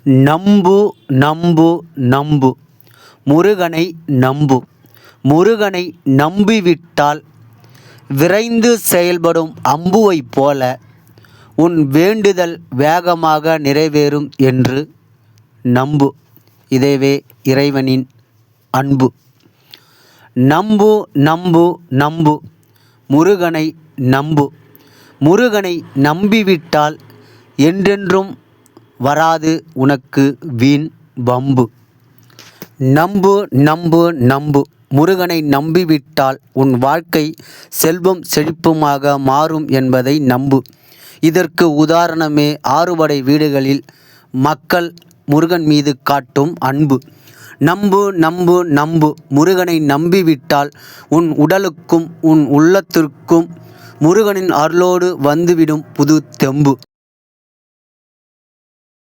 நம்பு நம்பு நம்பு முருகனை நம்பு. முருகனை நம்பிவிட்டால் விரைந்து செயல்படும் அம்புவைப் போல உன் வேண்டுதல் வேகமாக நிறைவேறும் என்று நம்பு. இதுவே இறைவனின் அன்பு. நம்பு நம்பு நம்பு முருகனை நம்பு. முருகனை நம்பிவிட்டால் என்றென்றும் வராது உனக்கு வீண் வம்பு. நம்பு நம்பு நம்பு முருகனை நம்பிவிட்டால் உன் வாழ்க்கை செல்வம் செழிப்புமாக மாறும் என்பதை நம்பு. இதற்கு உதாரணமே ஆறுபடை வீடுகளில் மக்கள் முருகன் மீது காட்டும் அன்பு. நம்பு நம்பு நம்பு முருகனை நம்பிவிட்டால் உன் உடலுக்கும் உன் உள்ளத்திற்கும் முருகனின் அருளோடு வந்துவிடும் புது தெம்பு.